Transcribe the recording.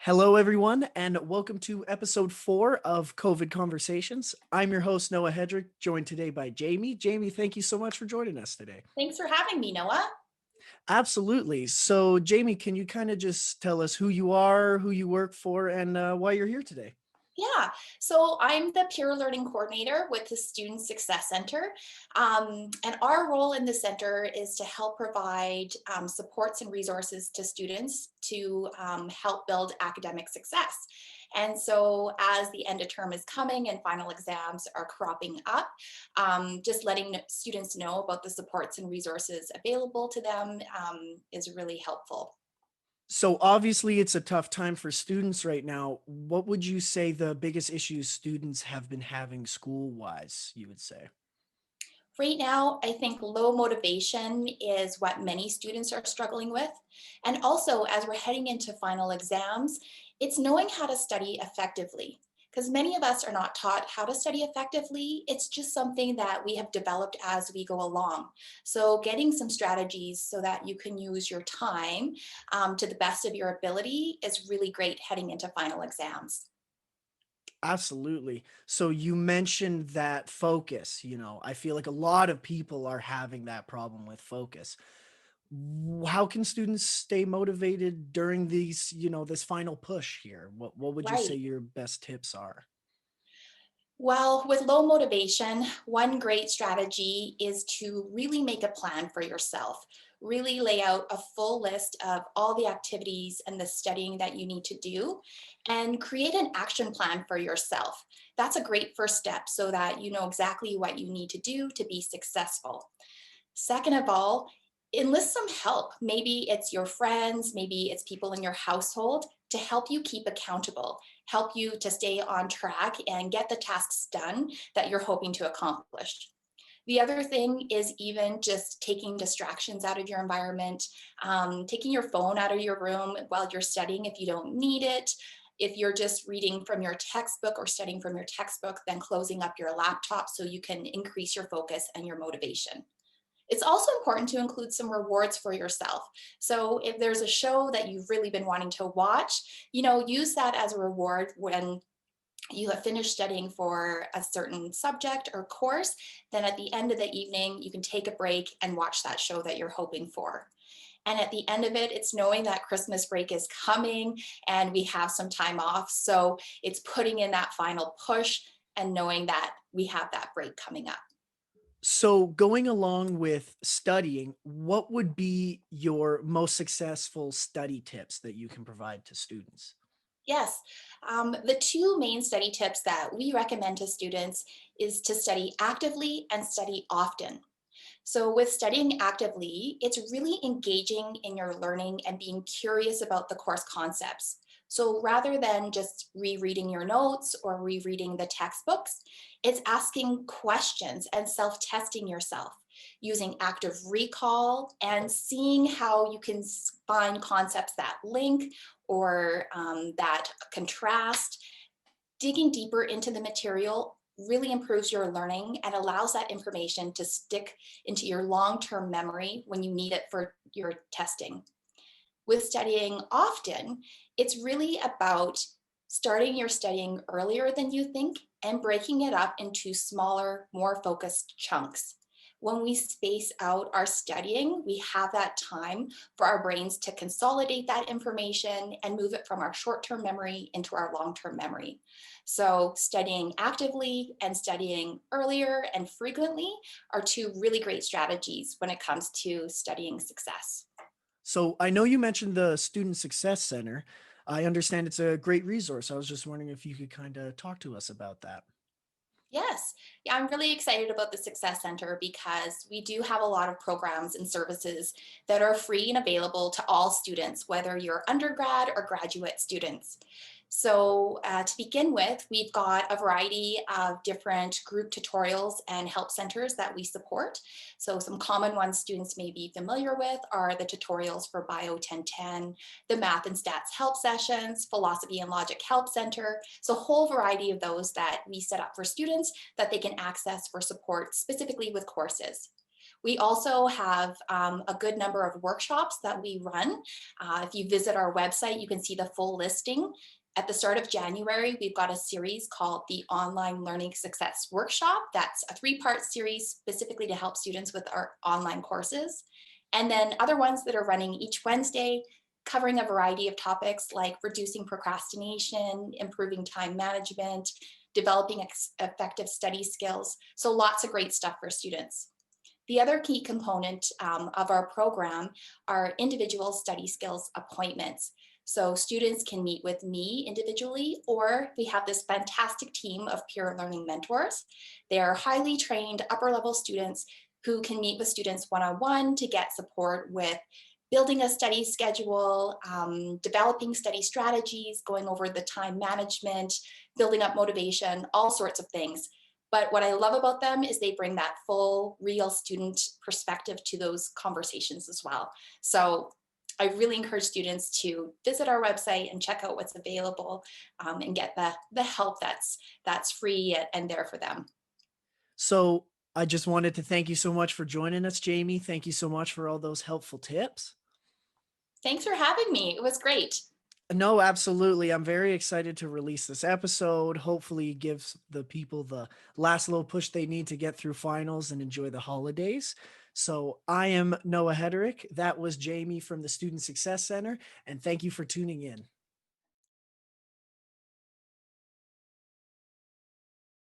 Hello, everyone, and welcome to episode 4 of COVID Conversations. I'm your host, Noah Hedrick, joined today by Jamie. Jamie, thank you so much for joining us today. Thanks for having me, Noah. Absolutely. So, Jamie, can you kind of just tell us who you are, who you work for, and why you're here today? Yeah, so I'm the peer learning coordinator with the Student Success Center. And our role in the center is to help provide supports and resources to students to help build academic success. And so, as the end of term is coming and final exams are cropping up, just letting students know about the supports and resources available to them is really helpful. So, obviously, it's a tough time for students right now. What would you say the biggest issues students have been having school wise, you would say? Right now, I think low motivation is what many students are struggling with. And also, as we're heading into final exams, it's knowing how to study effectively. Because many of us are not taught how to study effectively. It's just something that we have developed as we go along. So, getting some strategies so that you can use your time to the best of your ability is really great heading into final exams. Absolutely. So you mentioned that focus, I feel like a lot of people are having that problem with focus. How can students stay motivated during this final push here? What would you say Right. your best tips are? Well, with low motivation, one great strategy is to really make a plan for yourself. Really lay out a full list of all the activities and the studying that you need to do and create an action plan for yourself. That's a great first step so that you know exactly what you need to do to be successful. Second of all, enlist some help. Maybe it's your friends, maybe it's people in your household to help you keep accountable, help you to stay on track and get the tasks done that you're hoping to accomplish. The other thing is even just taking distractions out of your environment, taking your phone out of your room while you're studying if you don't need it. If you're just reading from your textbook or studying from your textbook, then closing up your laptop so you can increase your focus and your motivation. It's also important to include some rewards for yourself. So if there's a show that you've really been wanting to watch, use that as a reward when you have finished studying for a certain subject or course. Then at the end of the evening, you can take a break and watch that show that you're hoping for. And at the end of it, it's knowing that Christmas break is coming and we have some time off. So it's putting in that final push and knowing that we have that break coming up. So going along with studying, what would be your most successful study tips that you can provide to students? Yes. The two main study tips that we recommend to students is to study actively and study often. So, with studying actively, it's really engaging in your learning and being curious about the course concepts. So, rather than just rereading your notes or rereading the textbooks, it's asking questions and self testing yourself using active recall and seeing how you can find concepts that link or that contrast. Digging deeper into the material really improves your learning and allows that information to stick into your long term memory when you need it for your testing. With studying often, it's really about starting your studying earlier than you think and breaking it up into smaller, more focused chunks. When we space out our studying, we have that time for our brains to consolidate that information and move it from our short term memory into our long term memory. So, studying actively and studying earlier and frequently are two really great strategies when it comes to studying success. So I know you mentioned the Student Success Center. I understand it's a great resource. I was just wondering if you could kind of talk to us about that. Yes. Yeah, I'm really excited about the Success Center because we do have a lot of programs and services that are free and available to all students, whether you're undergrad or graduate students. So, to begin with, we've got a variety of different group tutorials and help centers that we support. So, some common ones students may be familiar with are the tutorials for Bio 1010, the Math and Stats help sessions, Philosophy and Logic Help Center. So, a whole variety of those that we set up for students that they can access for support specifically with courses. We also have a good number of workshops that we run. If you visit our website, you can see the full listing. At the start of January, we've got a series called the Online Learning Success Workshop. That's a three-part series specifically to help students with our online courses. And then other ones that are running each Wednesday, covering a variety of topics like reducing procrastination, improving time management, developing effective study skills. So lots of great stuff for students. The other key component of our program are individual study skills appointments. So students can meet with me individually, or we have this fantastic team of peer learning mentors. They are highly trained upper level students who can meet with students one-on-one to get support with building a study schedule, developing study strategies, going over the time management, building up motivation, all sorts of things. But what I love about them is they bring that full, real student perspective to those conversations as well. So I really encourage students to visit our website and check out what's available and get the help that's free and there for them. So I just wanted to thank you so much for joining us, Jamie. Thank you so much for all those helpful tips. Thanks for having me. It was great. No, absolutely. I'm very excited to release this episode. Hopefully, it gives the people the last little push they need to get through finals and enjoy the holidays. So, I am Noah Hederick. That was Jamie from the Student Success Center. And thank you for tuning in.